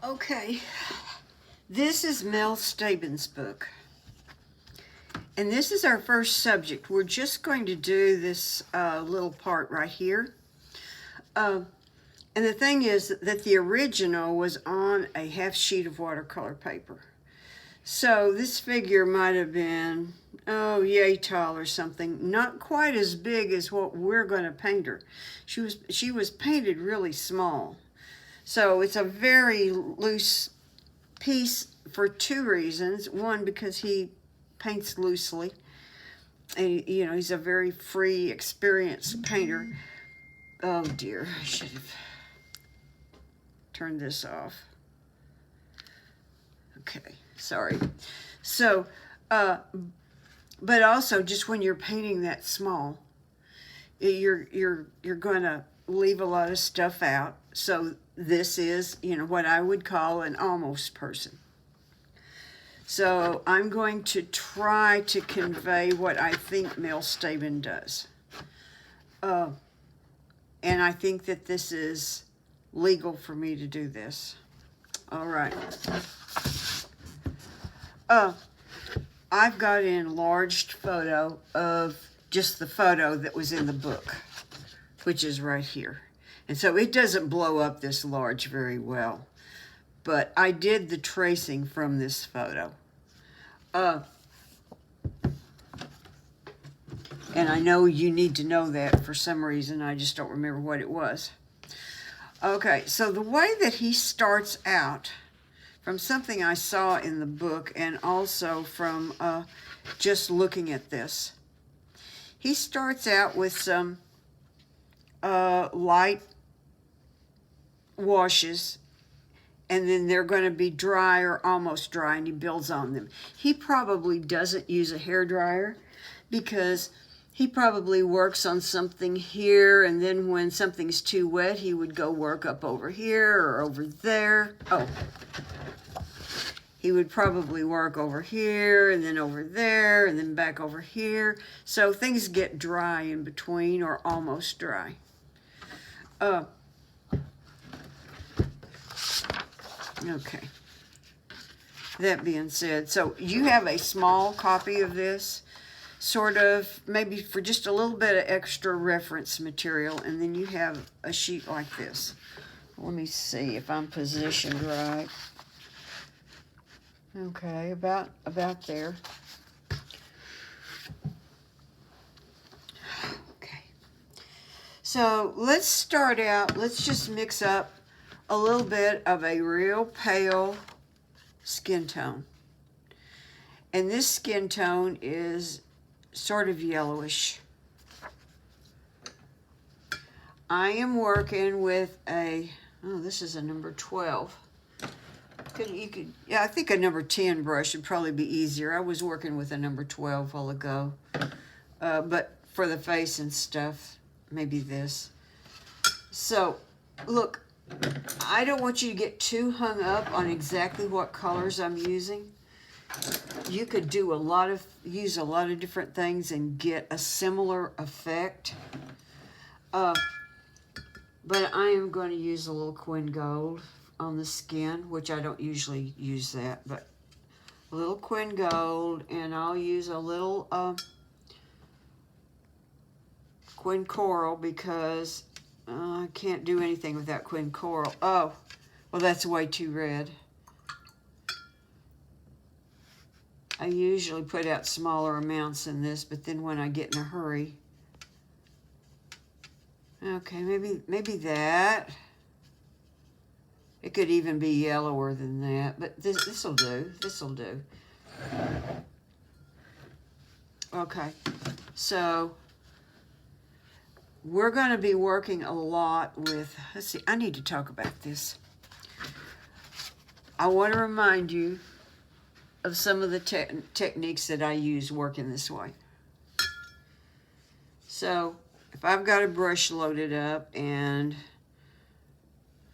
Okay, this is Mel Stabin's book, and this is our first subject. We're just going to do this little part right here. And the thing is that the original was on a half sheet of watercolor paper. So this figure might have been, oh, yay tall or something, not quite as big as what we're going to paint her. She was painted really small. So it's a very loose piece for two reasons. One, because he paints loosely, and he's a very free, experienced painter. Oh dear, I should have turned this off. Okay, sorry. So, but also just when you're painting that small, you're going to leave a lot of stuff out. So this is, what I would call an almost person. So I'm going to try to convey what I think Mel Stabin does. And I think that this is legal for me to do this. All right. I've got an enlarged photo of just the photo that was in the book, which is right here. And so it doesn't blow up this large very well. But I did the tracing from this photo. And I know you need to know that for some reason. I just don't remember what it was. Okay, so the way that he starts out, from something I saw in the book and also from just looking at this, he starts out with some light washes, and then they're going to be dry or almost dry, and he builds on them. He probably doesn't use a hair dryer because he probably works on something here, and then when something's too wet, he would go work up over here or over there. Oh, he would probably work over here and then over there and then back over here. So things get dry in between or almost dry. Okay. That being said, so you have a small copy of this, sort of maybe for just a little bit of extra reference material, and then you have a sheet like this. Let me see if I'm positioned right. Okay, about there. Okay. So let's start out, let's just mix up a little bit of a real pale skin tone. And this skin tone is sort of yellowish. I am working with this is a number 12. I think a number 10 brush would probably be easier. I was working with a number 12 a while ago. But for the face and stuff, maybe this. So, look, I don't want you to get too hung up on exactly what colors I'm using. You could use a lot of different things and get a similar effect. But I am going to use a little Quinn Gold on the skin, which I don't usually use that, but a little Quinn Gold, and I'll use a little Quinn Coral because I can't do anything without Quinn Coral. Oh, well, that's way too red. I usually put out smaller amounts than this, but then when I get in a hurry, okay, maybe that. It could even be yellower than that, but this'll do. This'll do. Okay, so we're going to be working a lot with, let's see, I need to talk about this. I want to remind you of some of the techniques that I use working this way. So if I've got a brush loaded up and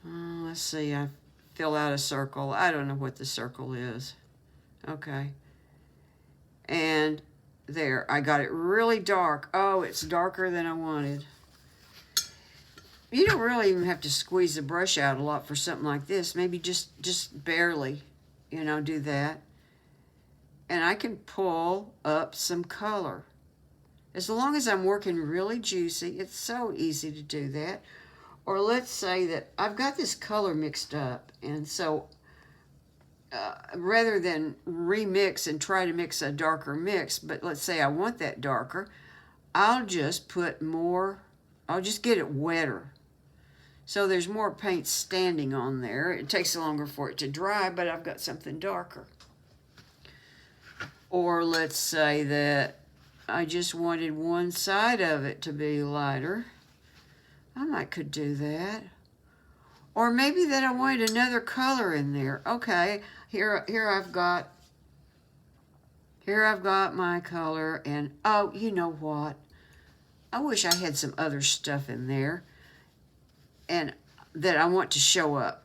let's see, I fill out a circle. I don't know what the circle is. Okay. And there, I got it really dark. Oh, it's darker than I wanted. You don't really even have to squeeze the brush out a lot for something like this. Maybe just barely, you know, do that. And I can pull up some color. As long as I'm working really juicy, it's so easy to do that. Or let's say that I've got this color mixed up, and so rather than remix and try to mix a darker mix, but let's say I want that darker, I'll just put more, I'll just get it wetter. So there's more paint standing on there. It takes longer for it to dry, but I've got something darker. Or let's say that I just wanted one side of it to be lighter. I could do that. Or maybe that I wanted another color in there. Okay, here I've got my color, and oh, you know what? I wish I had some other stuff in there and that I want to show up.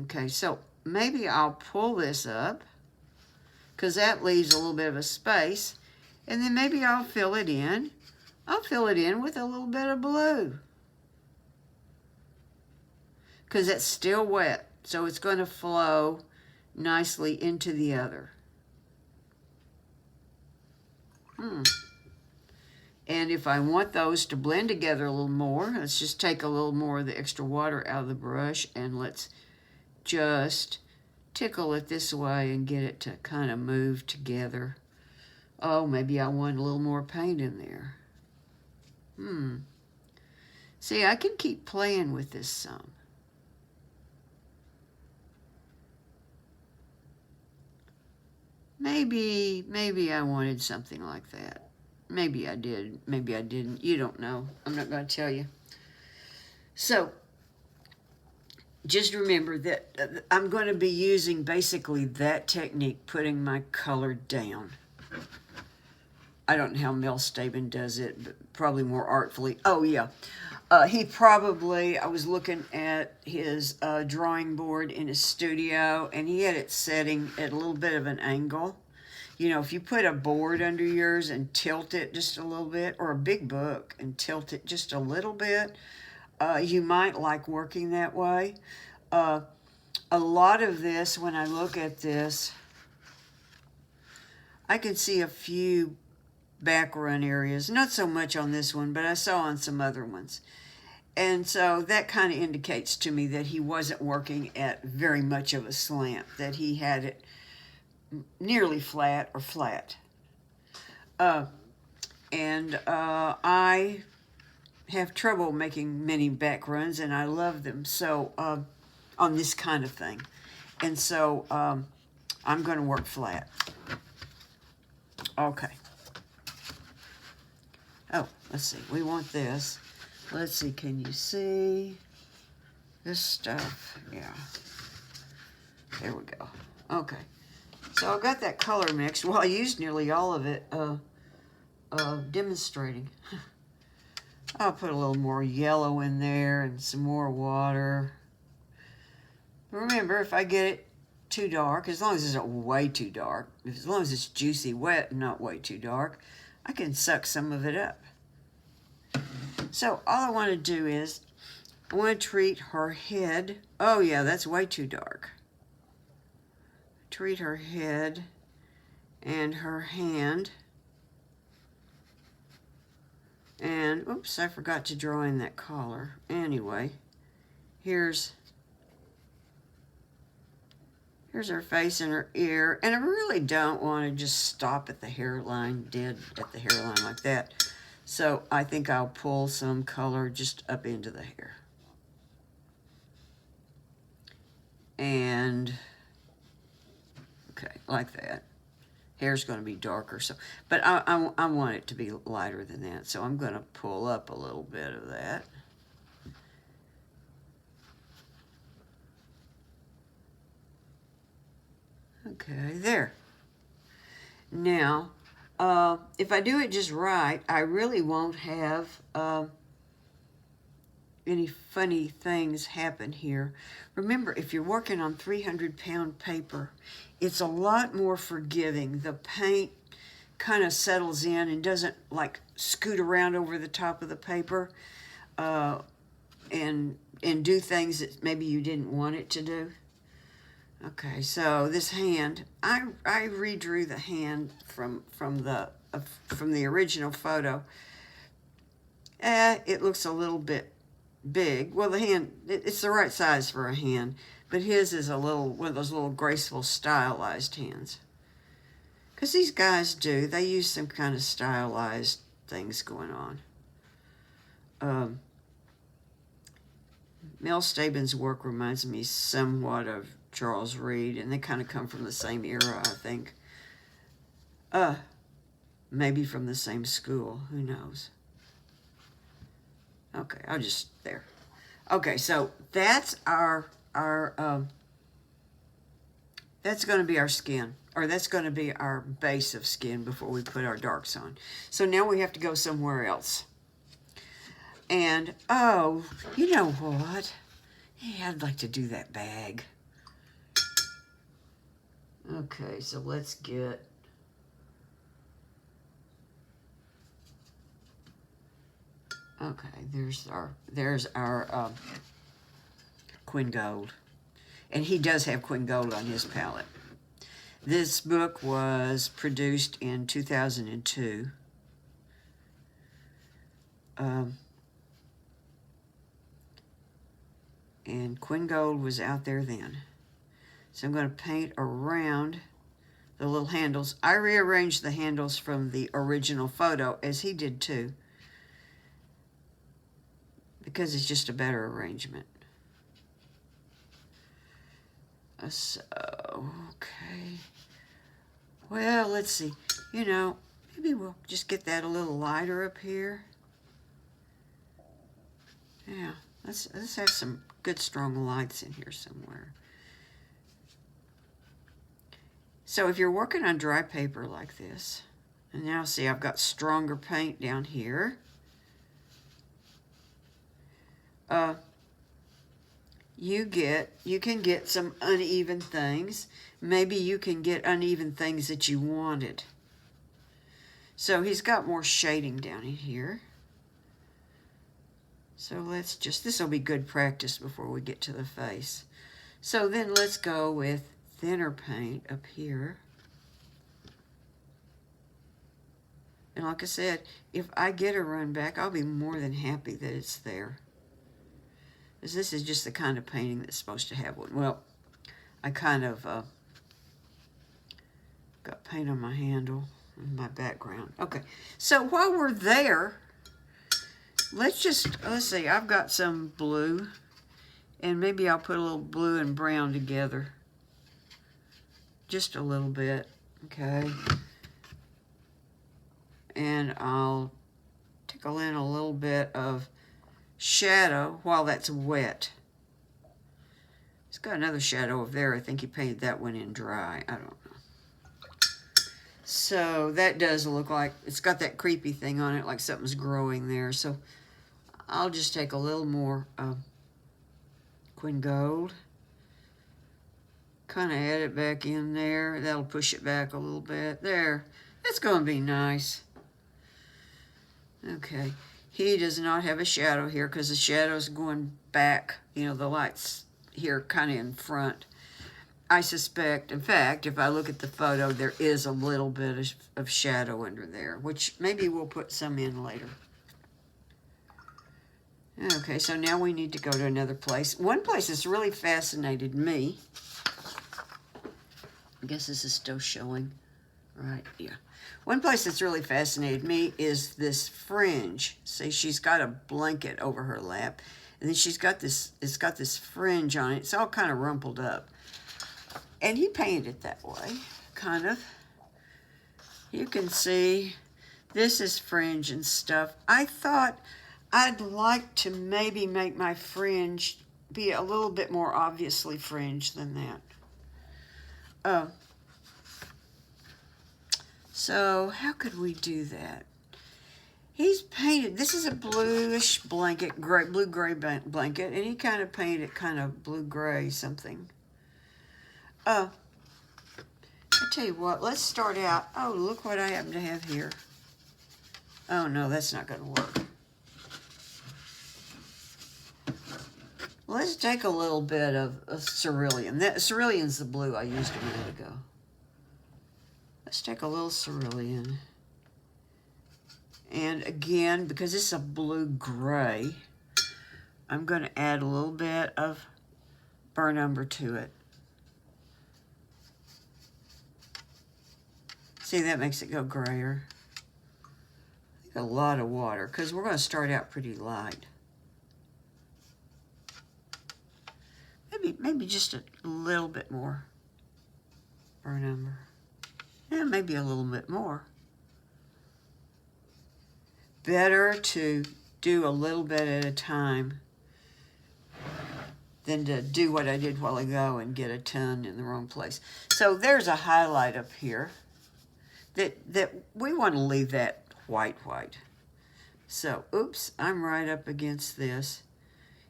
Okay, so maybe I'll pull this up because that leaves a little bit of a space, and then maybe I'll fill it in. I'll fill it in with a little bit of blue because it's still wet, so it's going to flow nicely into the other. And if I want those to blend together a little more, let's just take a little more of the extra water out of the brush, and let's just tickle it this way and get it to kind of move together. Oh, maybe I want a little more paint in there. See, I can keep playing with this some. Maybe I wanted something like that. Maybe I did, maybe I didn't. You don't know. I'm not going to tell you. So, just remember that I'm going to be using basically that technique, putting my color down. I don't know how Mel Stabin does it, but probably more artfully. Oh, yeah. He probably, I was looking at his drawing board in his studio, and he had it setting at a little bit of an angle. You know, if you put a board under yours and tilt it just a little bit, or a big book and tilt it just a little bit, you might like working that way. A lot of this, when I look at this, I can see a few background areas. Not so much on this one, but I saw on some other ones. And so that kind of indicates to me that he wasn't working at very much of a slant, that he had it nearly flat or flat. I have trouble making many backgrounds, and I love them so on this kind of thing. And so I'm going to work flat. Okay. Oh, let's see. We want this. Let's see. Can you see this stuff? Yeah. There we go. Okay. So I got that color mixed. Well, I used nearly all of it demonstrating. I'll put a little more yellow in there and some more water. Remember, if I get it too dark, as long as it's not way too dark, as long as it's juicy wet and not way too dark, I can suck some of it up. So all I want to do is, I want to treat her head. Oh yeah, that's way too dark. Treat her head and her hand. And, oops, I forgot to draw in that collar. Anyway, here's her face and her ear. And I really don't want to just stop at the hairline, dead at the hairline like that. So I think I'll pull some color just up into the hair. And, okay, like that. Hair's going to be darker, so, but I want it to be lighter than that, so I'm going to pull up a little bit of that. Okay, there. Now, if I do it just right, I really won't have any funny things happen here. Remember, if you're working on 300-pound paper, it's a lot more forgiving. The paint kind of settles in and doesn't like scoot around over the top of the paper. and do things that maybe you didn't want it to do. Okay, so this hand, I redrew the hand from the original photo. It looks a little bit big. Well, the hand, it's the right size for a hand, but his is a little, one of those little graceful stylized hands. Because these guys do, they use some kind of stylized things going on. Mel Stabin's work reminds me somewhat of Charles Reed, and they kind of come from the same era, I think. Maybe from the same school, who knows? Okay, I'll just, there. Okay, so that's that's going to be our skin, or that's going to be our base of skin before we put our darks on. So now we have to go somewhere else. And, oh, you know what? Yeah, I'd like to do that bag. Okay, so let's get... Okay, there's our Quinn Gold. And he does have Quinn Gold on his palette. This book was produced in 2002. And Quinn Gold was out there then. So I'm going to paint around the little handles. I rearranged the handles from the original photo, as he did too, because it's just a better arrangement. So, okay. Well, let's see. You know, maybe we'll just get that a little lighter up here. Yeah, let's have some good strong lights in here somewhere. So if you're working on dry paper like this, and now see I've got stronger paint down here. You can get some uneven things. Maybe you can get uneven things that you wanted. So he's got more shading down in here. So let's just, this will be good practice before we get to the face. So then let's go with thinner paint up here. And like I said, if I get a run back, I'll be more than happy that it's there. Because this is just the kind of painting that's supposed to have one. Well, I kind of got paint on my handle and my background. Okay, so while we're there, let's see, I've got some blue, and maybe I'll put a little blue and brown together. Just a little bit, okay? And I'll tickle in a little bit of shadow while that's wet. It's got another shadow over there. I think he painted that one in dry. I don't know. So that does look like, it's got that creepy thing on it, like something's growing there. So I'll just take a little more Quinn Gold. Kind of add it back in there. That'll push it back a little bit. There. That's going to be nice. Okay. He does not have a shadow here because the shadow's going back. You know, the light's here kind of in front. I suspect, in fact, if I look at the photo, there is a little bit of shadow under there, which maybe we'll put some in later. Okay, so now we need to go to another place. One place that's really fascinated me, I guess this is still showing, right? Yeah. One place that's really fascinated me is this fringe. See, she's got a blanket over her lap, and then she's got this, it's got this fringe on it. It's all kind of rumpled up. And he painted it that way, kind of. You can see this is fringe and stuff. I thought I'd like to maybe make my fringe be a little bit more obviously fringe than that. So how could we do that? He's painted, this is a bluish blanket, blue-gray blanket, and he kind of painted it kind of blue-gray something. I tell you what, let's start out. Oh, look what I happen to have here. Oh, no, that's not going to work. Let's take a little bit of cerulean. That cerulean's the blue I used a minute ago. Let's take a little cerulean. And again, because it's a blue-gray, I'm going to add a little bit of burnt umber to it. See, that makes it go grayer. I think a lot of water, because we're going to start out pretty light. Maybe just a little bit more burnt umber. Yeah, maybe a little bit more. Better to do a little bit at a time than to do what I did a while ago and get a ton in the wrong place. So there's a highlight up here that we want to leave that white. So, oops, I'm right up against this.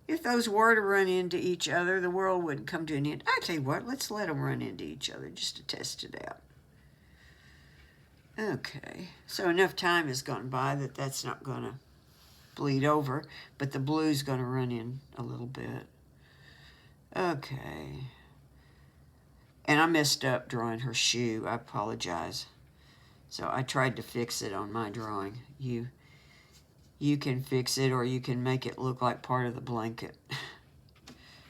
If those were to run into each other, the world wouldn't come to an end. I tell you what, let's let them run into each other just to test it out. Okay, so enough time has gone by that that's not going to bleed over, but the blue's going to run in a little bit. Okay. And I messed up drawing her shoe. I apologize. So I tried to fix it on my drawing. You can fix it, or you can make it look like part of the blanket,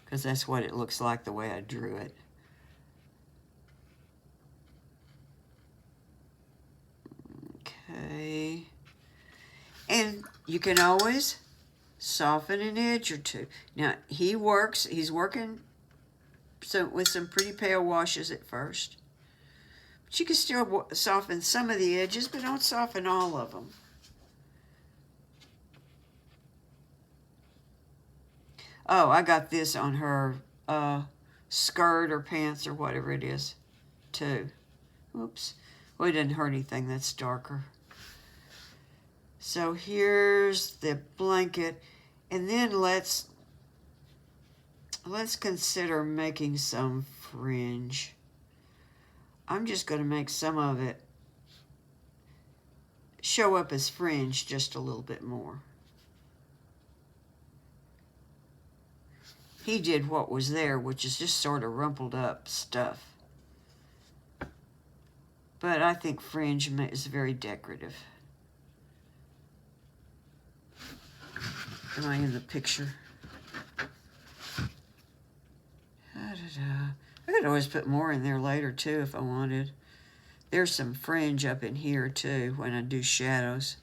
because that's what it looks like the way I drew it. Okay. And you can always soften an edge or two. Now, he's working with some pretty pale washes at first. But you can still soften some of the edges, but don't soften all of them. Oh, I got this on her skirt or pants or whatever it is, too. Oops. Well, it didn't hurt anything. That's darker. So here's the blanket. And then let's consider making some fringe. I'm just going to make some of it show up as fringe just a little bit more. He did what was there, which is just sort of rumpled up stuff. But I think fringe is very decorative. Am I in the picture? I could always put more in there later too if I wanted. There's some fringe up in here too when I do shadows.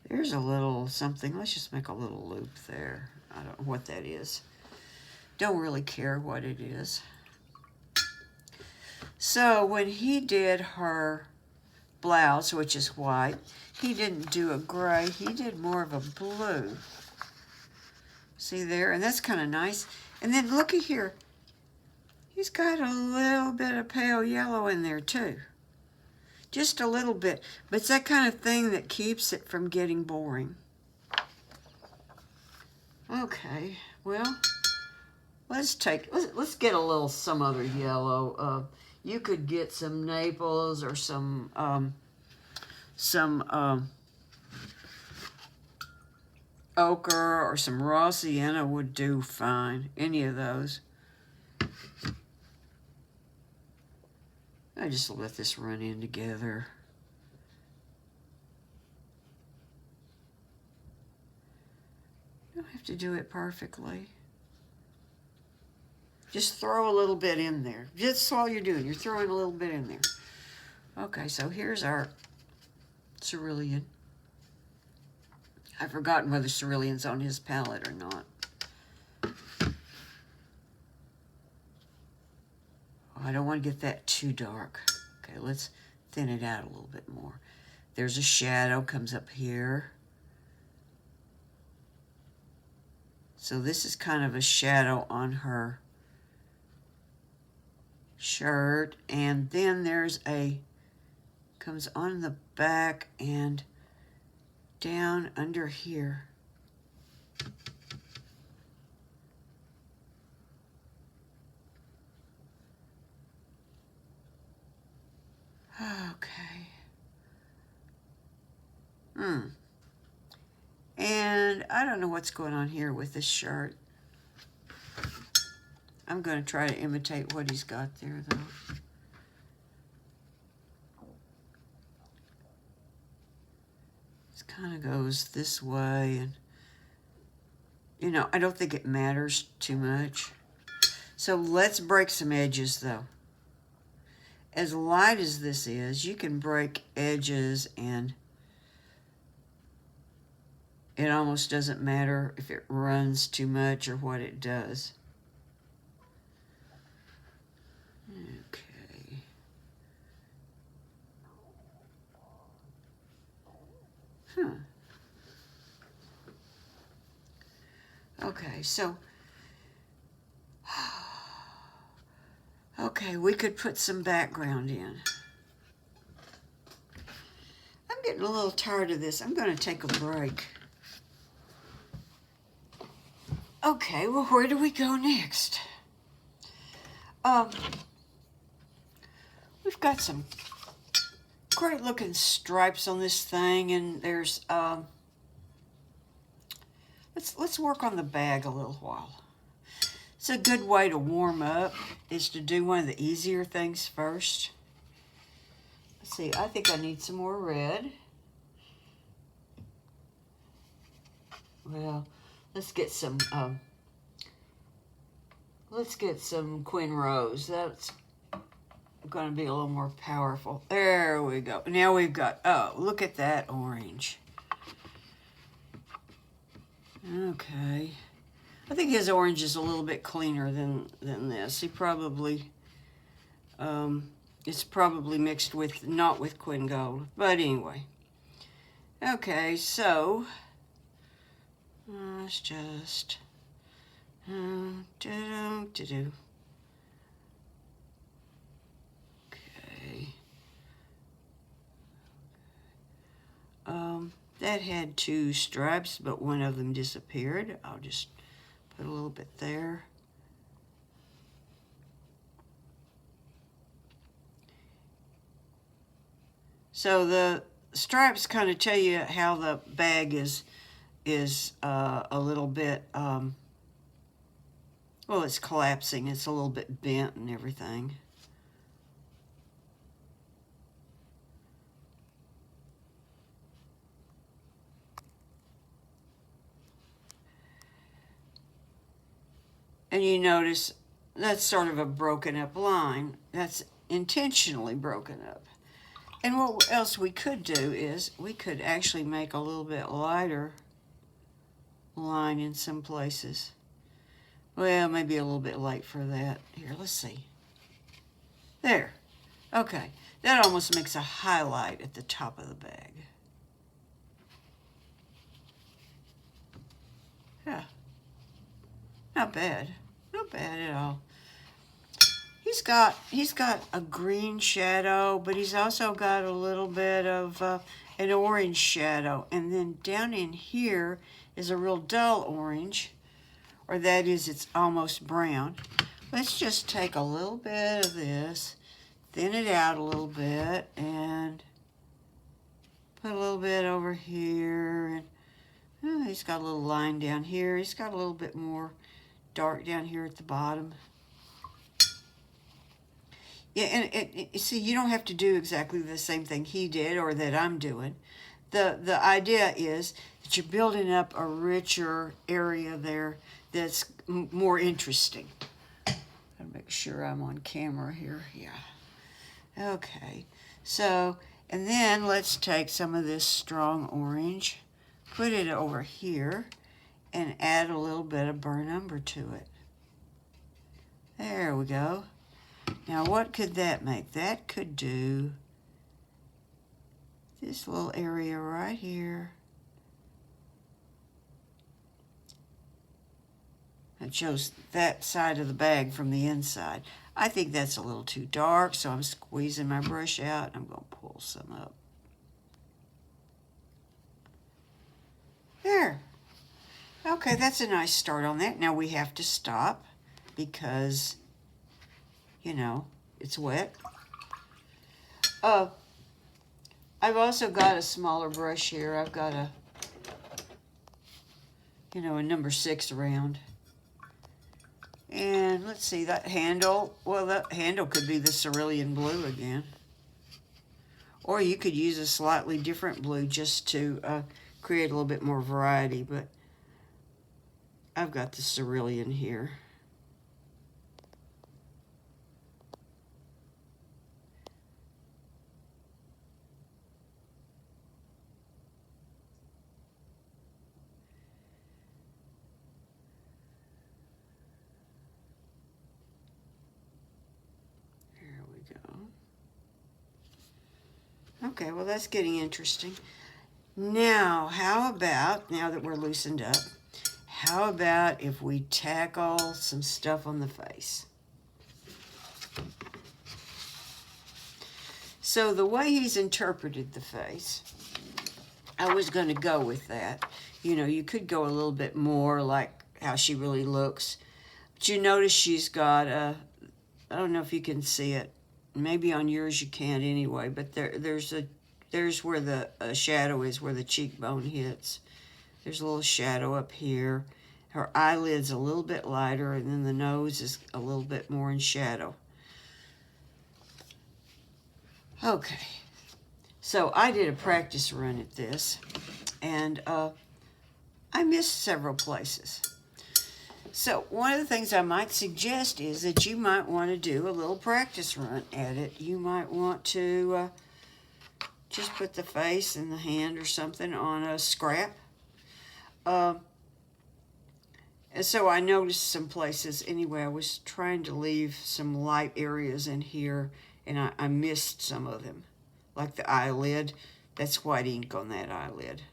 There's a little something. Let's just make a little loop there. I don't know what that is. Don't really care what it is. So when he did her blouse, which is white, he didn't do a gray. He did more of a blue. See there? And that's kind of nice. And then looky here. He's got a little bit of pale yellow in there too. Just a little bit. But it's that kind of thing that keeps it from getting boring. Okay, well, let's get a little some other yellow. You could get some Naples or some ochre or some raw sienna would do fine. Any of those. I just let this run in together. You don't have to do it perfectly. Just throw a little bit in there. That's all you're doing. You're throwing a little bit in there. Okay, so here's our cerulean. I've forgotten whether cerulean's on his palette or not. Oh, I don't want to get that too dark. Okay, let's thin it out a little bit more. There's a shadow comes up here. So this is kind of a shadow on her shirt, and then there's comes on the back and down under here. Okay. And I don't know what's going on here with this shirt. I'm going to try to imitate what he's got there, though. It kind of goes this way, and, you know, I don't think it matters too much. So let's break some edges, though. As light as this is, you can break edges, and it almost doesn't matter if it runs too much or what it does. Okay. Huh. Okay, so, okay, we could put some background in. I'm getting a little tired of this. I'm going to take a break. Okay, well, where do we go next? We've got some great looking stripes on this thing, and there's, let's work on the bag a little while. It's a good way to warm up is to do one of the easier things first. Let's see, I think I need some more red. Well, let's get some Quinn Rose. That's going to be a little more powerful. There we go. Now we've got, oh, look at that orange. Okay. I think his orange is a little bit cleaner than this. He probably, it's probably mixed with, not with Quinn Gold. But anyway. Okay, so, let's just, Okay. That had two stripes, but one of them disappeared. I'll just put a little bit there. So the stripes kind of tell you how the bag is a little bit, well, it's collapsing. It's a little bit bent and everything. And you notice that's sort of a broken up line. That's intentionally broken up. And what else we could do is we could actually make a little bit lighter line in some places. Well, maybe a little bit late for that. Here, let's see. There. Okay. That almost makes a highlight at the top of the bag. Yeah. Not bad. Not bad at all. He's got a green shadow, but he's also got a little bit of an orange shadow. And then down in here is a real dull orange, or that is, it's almost brown. Let's just take a little bit of this, thin it out a little bit, and put a little bit over here. And he's got a little line down here. He's got a little bit more dark down here at the bottom. Yeah, and see, you don't have to do exactly the same thing he did or that I'm doing. The idea is that you're building up a richer area there that's more interesting. Gotta make sure I'm on camera here. Yeah. Okay. So, and then let's take some of this strong orange, put it over here, and add a little bit of burnt umber to it. There we go. Now what could that make? That could do this little area right here. That shows that side of the bag from the inside. I think that's a little too dark, so I'm squeezing my brush out. I'm going to pull some up. There. Okay, that's a nice start on that. Now we have to stop because, you know, it's wet. I've also got a smaller brush here. I've got a, you know, a number 6 round. And let's see, that handle, well, that handle could be the cerulean blue again. Or you could use a slightly different blue just to create a little bit more variety, but I've got the cerulean here. There we go. Okay, well that's getting interesting. Now, how about, now that we're loosened up, how about if we tackle some stuff on the face? So the way he's interpreted the face, I was going to go with that. You know, you could go a little bit more like how she really looks. But you notice she's got a, I don't know if you can see it. Maybe on yours you can't anyway, but there's where the shadow is, where the cheekbone hits. There's a little shadow up here. Her eyelid's a little bit lighter, and then the nose is a little bit more in shadow. Okay, so I did a practice run at this, and I missed several places. So one of the things I might suggest is that you might want to do a little practice run at it. You might want to just put the face and the hand or something on a scrap. And so I noticed some places, anyway, I was trying to leave some light areas in here, and I missed some of them. Like the eyelid, that's white ink on that eyelid.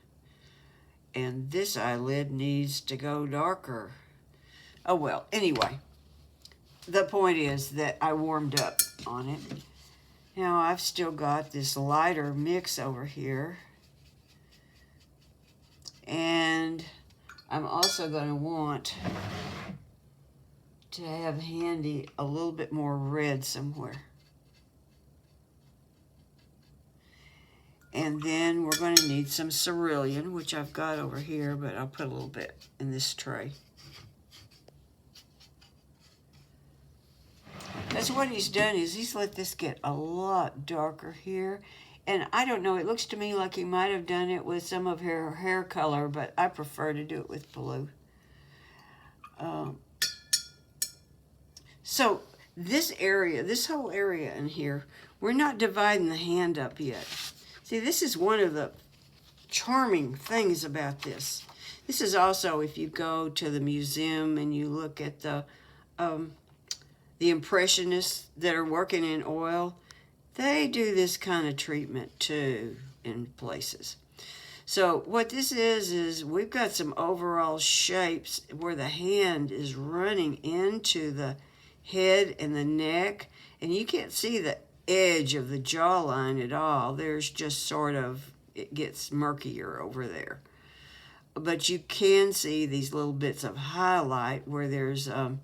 And this eyelid needs to go darker. Oh well, anyway, the point is that I warmed up on it. Now I've still got this lighter mix over here. And I'm also going to want to have handy a little bit more red somewhere. And then we're going to need some cerulean, which I've got over here, but I'll put a little bit in this tray. That's what he's done, is he's let this get a lot darker here. And I don't know, it looks to me like he might have done it with some of her hair color, but I prefer to do it with blue. So this area, this whole area in here, we're not dividing the hand up yet. See, this is one of the charming things about this. This is also, if you go to the museum and you look at the Impressionists that are working in oil, they do this kind of treatment too in places. So what this is we've got some overall shapes where the hand is running into the head and the neck, and you can't see the edge of the jawline at all. There's just sort of, it gets murkier over there. But you can see these little bits of highlight where there's a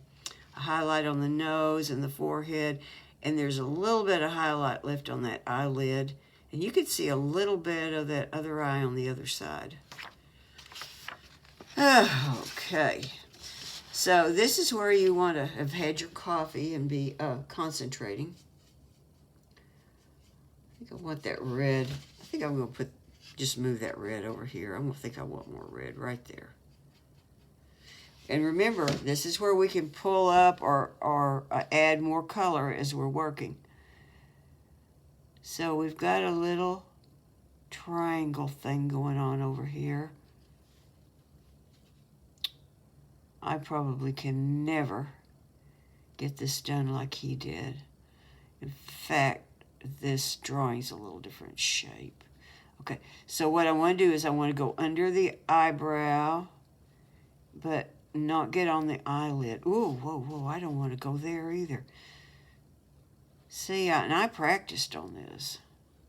highlight on the nose and the forehead, and there's a little bit of highlight left on that eyelid, and you could see a little bit of that other eye on the other side. Okay, so this is where you want to have had your coffee and be concentrating. I think I want that red. I think I'm going to just move that red over here. I'm going to think I want more red right there. And remember, this is where we can pull up or add more color as we're working. So we've got a little triangle thing going on over here. I probably can never get this done like he did. In fact, this drawing's a little different shape. Okay, so what I want to do is I want to go under the eyebrow, but not get on the eyelid. Ooh, whoa, whoa, I don't want to go there either. See, and I practiced on this.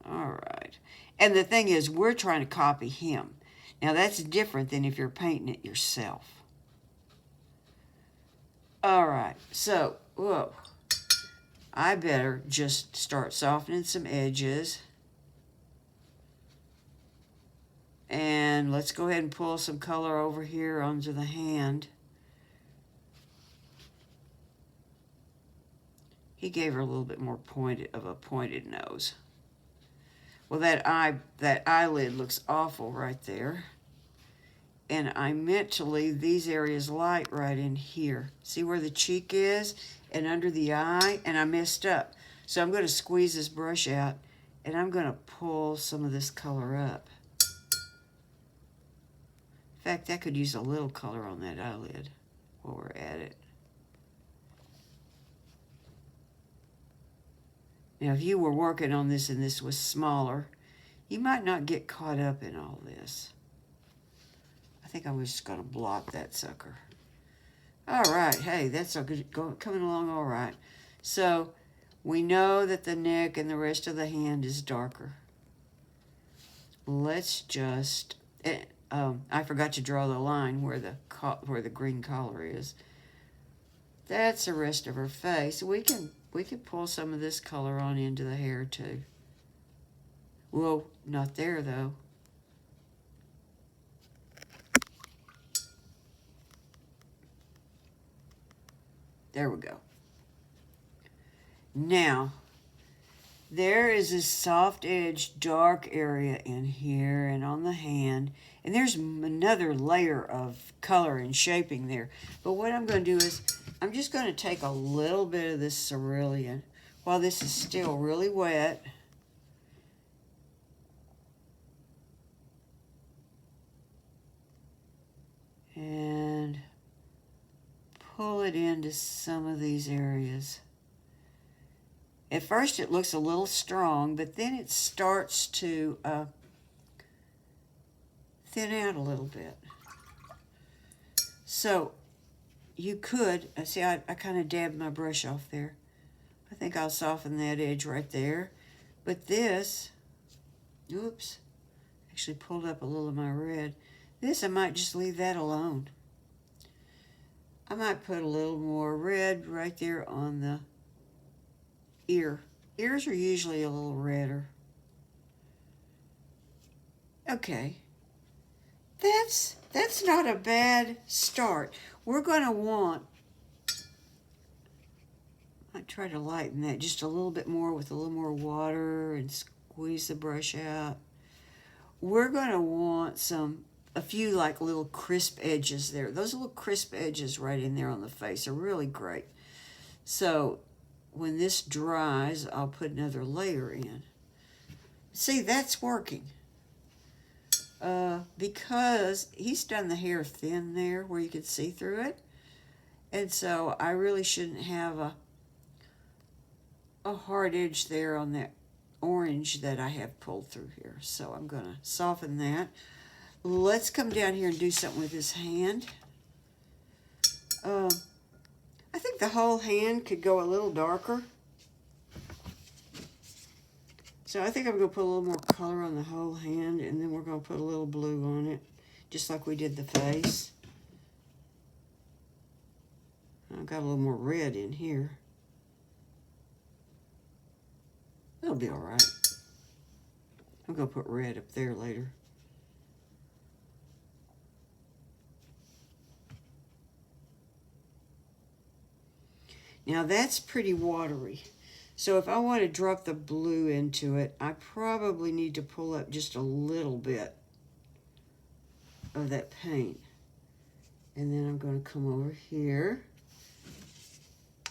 All right. And the thing is, we're trying to copy him. Now, that's different than if you're painting it yourself. All right, so, whoa. I better just start softening some edges. And let's go ahead and pull some color over here onto the hand. He gave her a little bit more pointed nose. Well, that eyelid looks awful right there. And I meant to leave these areas light right in here. See where the cheek is and under the eye? And I messed up. So I'm going to squeeze this brush out and I'm going to pull some of this color up. In fact, I could use a little color on that eyelid while we're at it. Now, if you were working on this and this was smaller, you might not get caught up in all this. I think I was just going to block that sucker. All right. Hey, that's coming along all right. So we know that the neck and the rest of the hand is darker. Let's just... I forgot to draw the line where the green collar is. That's the rest of her face. We can pull some of this color on into the hair too. Well, not there though. There we go. Now, there is this soft edge, dark area in here and on the hand. And there's another layer of color and shaping there. But what I'm going to do is, I'm just going to take a little bit of this cerulean while this is still really wet. And pull it into some of these areas. At first it looks a little strong, but then it starts to thin out a little bit. So you could, see I kind of dabbed my brush off there. I think I'll soften that edge right there. But this, oops, actually pulled up a little of my red. This I might just leave that alone. I might put a little more red right there on the ear. Ears are usually a little redder. Okay. That's not a bad start. We're going to want, I try to lighten that just a little bit more with a little more water and squeeze the brush out. We're going to want a few like little crisp edges there. Those little crisp edges right in there on the face are really great. So when this dries, I'll put another layer in. See, that's working. Because he's done the hair thin there where you can see through it. And so I really shouldn't have a hard edge there on that orange that I have pulled through here. So I'm going to soften that. Let's come down here and do something with this hand. I think the whole hand could go a little darker. So I think I'm going to put a little more color on the whole hand, and then we're going to put a little blue on it, just like we did the face. I've got a little more red in here. It'll be all right. I'm going to put red up there later. Now that's pretty watery. So if I want to drop the blue into it, I probably need to pull up just a little bit of that paint. And then I'm going to come over here.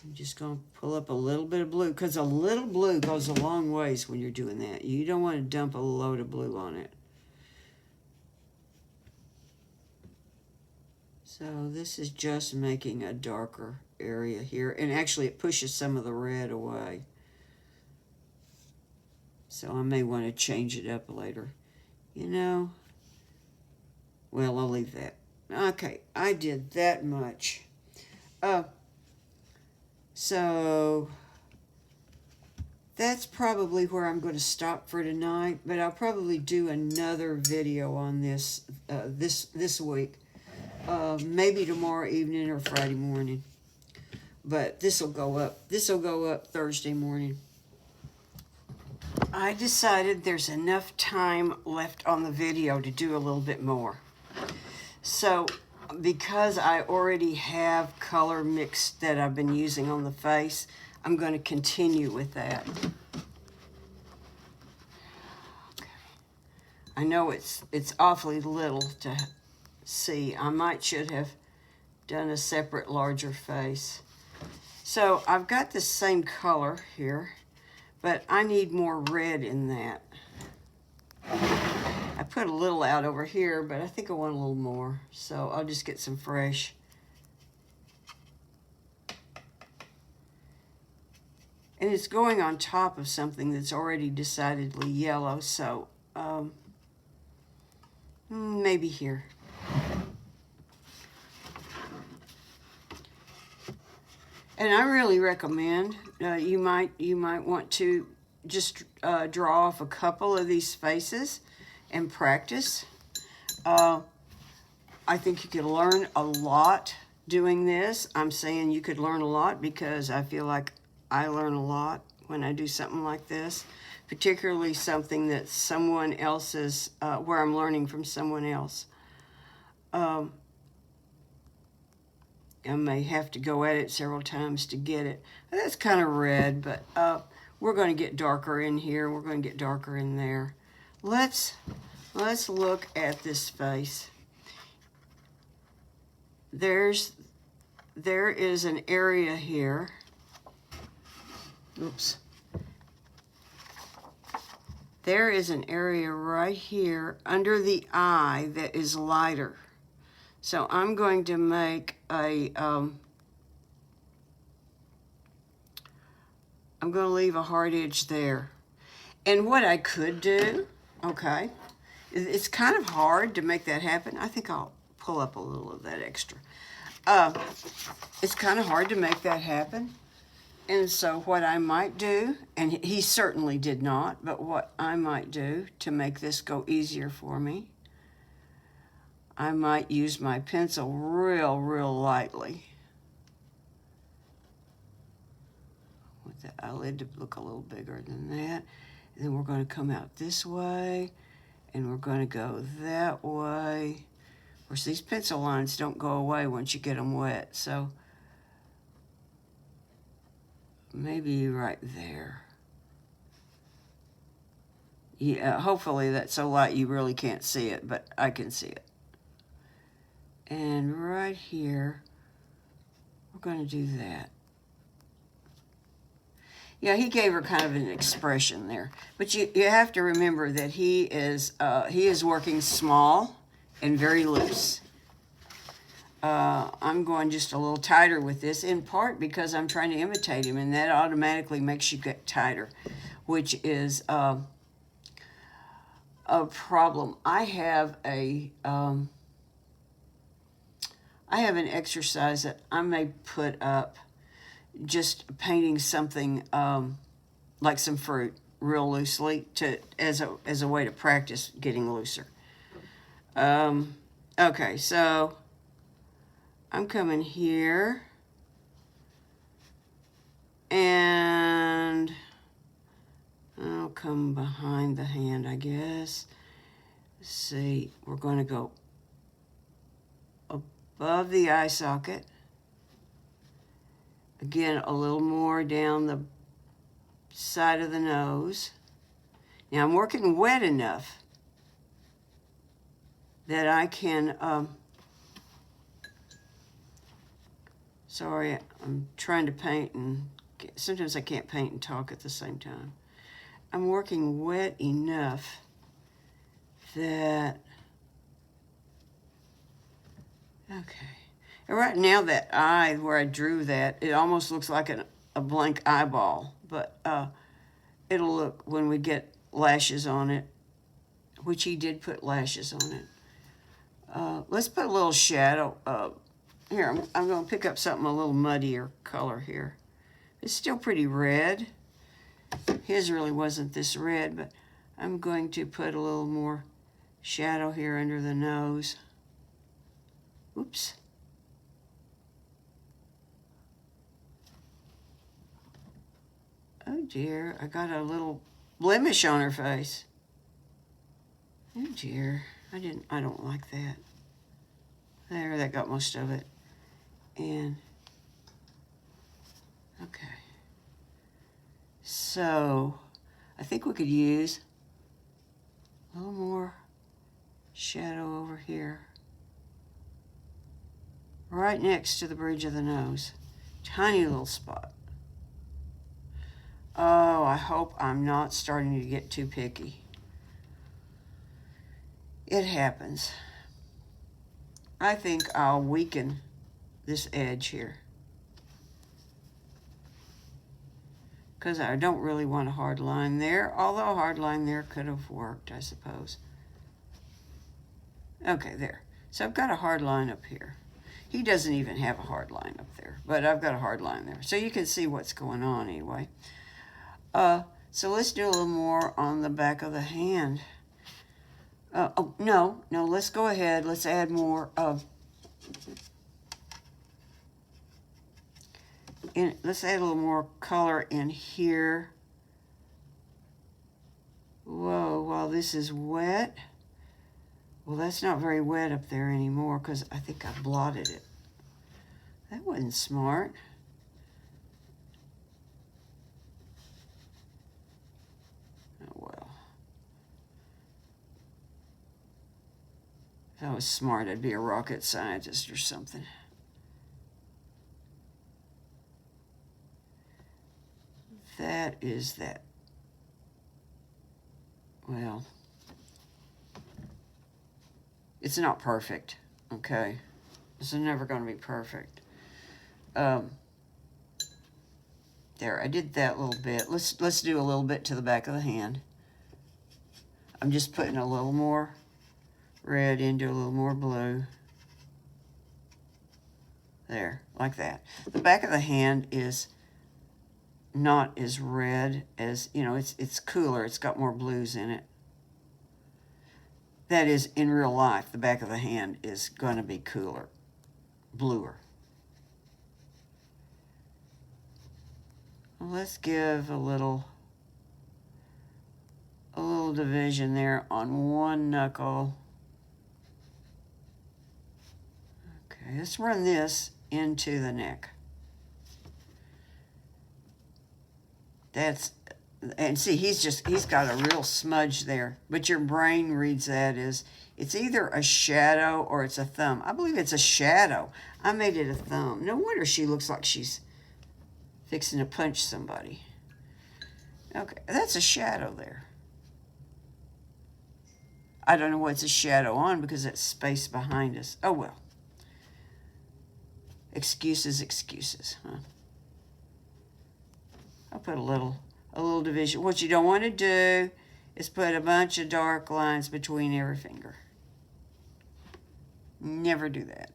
I'm just going to pull up a little bit of blue, because a little blue goes a long ways when you're doing that. You don't want to dump a load of blue on it. So this is just making a darker area here. And actually it pushes some of the red away. So I may want to change it up later. You know, well, I'll leave that. Okay, I did that much. So that's probably where I'm going to stop for tonight, but I'll probably do another video on this this week. Maybe tomorrow evening or Friday morning. But this will go up Thursday morning. I decided there's enough time left on the video to do a little bit more. So because I already have color mixed that I've been using on the face, I'm going to continue with that. Okay. I know it's awfully little to see. Should have done a separate larger face. So I've got the same color here, but I need more red in that. I put a little out over here, but I think I want a little more. So I'll just get some fresh. And it's going on top of something that's already decidedly yellow, so maybe here. And I really recommend you might want to just draw off a couple of these faces and practice. I think you could learn a lot doing this. I'm saying you could learn a lot because I feel like I learn a lot when I do something like this, particularly something that someone else's, where I'm learning from someone else. I may have to go at it several times to get it. That's kind of red, but we're going to get darker in here. We're going to get darker in there. Let's look at this face. There is an area here. Oops. There is an area right here under the eye that is lighter. So I'm going to make a, I'm going to leave a hard edge there. And what I could do, okay, it's kind of hard to make that happen. I think I'll pull up a little of that extra. It's kind of hard to make that happen. And so what I might do, and he certainly did not, but what I might do to make this go easier for me, I might use my pencil real lightly. With the eyelid to look a little bigger than that. And then we're going to come out this way, and we're going to go that way. Of course, these pencil lines don't go away once you get them wet, so maybe right there. Yeah, hopefully that's so light you really can't see it, but I can see it. And right here, we're going to do that. Yeah, he gave her kind of an expression there. But you have to remember that he is working small and very loose. I'm going just a little tighter with this, in part because I'm trying to imitate him, and that automatically makes you get tighter, which is a problem. I have an exercise that I may put up, just painting something like some fruit real loosely as a way to practice getting looser. Okay, so I'm coming here, and I'll come behind the hand, I guess. Let's see, we're going to go above the eye socket. Again, a little more down the side of the nose. Now I'm working wet enough that I can, sorry, I'm trying to paint, and sometimes I can't paint and talk at the same time. I'm working wet enough that, okay. And right now that eye where I drew that, it almost looks like a blank eyeball, but it'll look when we get lashes on it, which he did put lashes on it. Let's put a little shadow. Here, I'm going to pick up something a little muddier color here. It's still pretty red. His really wasn't this red, but I'm going to put a little more shadow here under the nose. Oops. Oh dear, I got a little blemish on her face. Oh dear, I don't like that. There, that got most of it. And, okay. So I think we could use a little more shadow over here, right next to the bridge of the nose. Tiny little spot. Oh, I hope I'm not starting to get too picky. It happens. I think I'll weaken this edge here, because I don't really want a hard line there, although a hard line there could have worked, I suppose. Okay, there. So I've got a hard line up here. He doesn't even have a hard line up there, but I've got a hard line there. So you can see what's going on anyway. So let's do a little more on the back of the hand. Oh, no, let's go ahead. Let's add more of... let's add a little more color in here. Whoa, while this is wet. Well, that's not very wet up there anymore because I think I blotted it. That wasn't smart. Oh, well. If I was smart, I'd be a rocket scientist or something. That is that. Well, it's not perfect, okay? This is never going to be perfect. There, I did that little bit. Let's do a little bit to the back of the hand. I'm just putting a little more red into a little more blue. There, like that. The back of the hand is not as red as, you know, it's cooler. It's got more blues in it. That is, in real life, the back of the hand is going to be cooler, bluer. Let's give a little division there on one knuckle. Okay, let's run this into the neck. And see, he's got a real smudge there, but your brain reads that as it's either a shadow or it's a thumb. I believe it's a shadow. I made it a thumb. No wonder she looks like she's fixing to punch somebody. Okay, that's a shadow there. I don't know what's a shadow on because it's space behind us. Oh, well. Excuses, huh? I'll put a little division. What you don't want to do is put a bunch of dark lines between every finger. Never do that.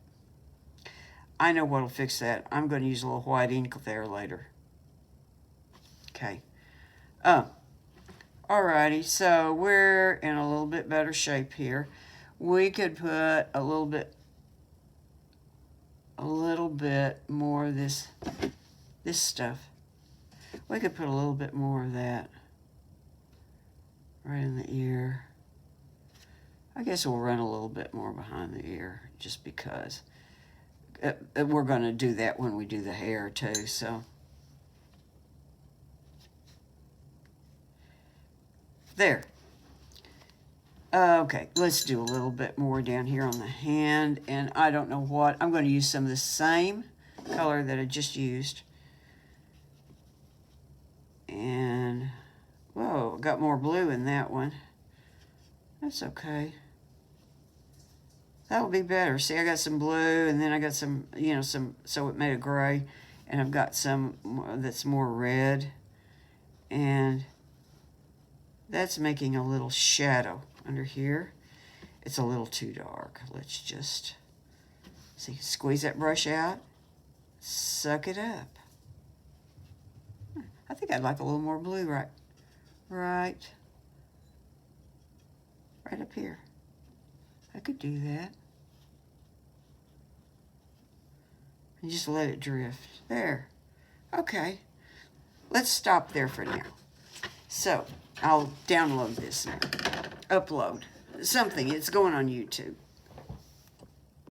I know what'll fix that. I'm going to use a little white ink there later. Okay. Alrighty, so we're in a little bit better shape here. We could put a little bit more of this stuff. We could put a little bit more of that right in the ear. I guess we'll run a little bit more behind the ear just because. We're going to do that when we do the hair too, so. There. Okay, let's do a little bit more down here on the hand, and I don't know what. I'm going to use some of the same color that I just used. And, whoa, got more blue in that one. That's okay. That'll be better. See, I got some blue, and then I got some, you know, so it made a gray. And I've got some that's more red. And that's making a little shadow under here. It's a little too dark. Let's just, see, squeeze that brush out. Suck it up. I think I'd like a little more blue right up here. I could do that. And just let it drift. There. Okay. Let's stop there for now. So, I'll download this now. Upload. Something. It's going on YouTube.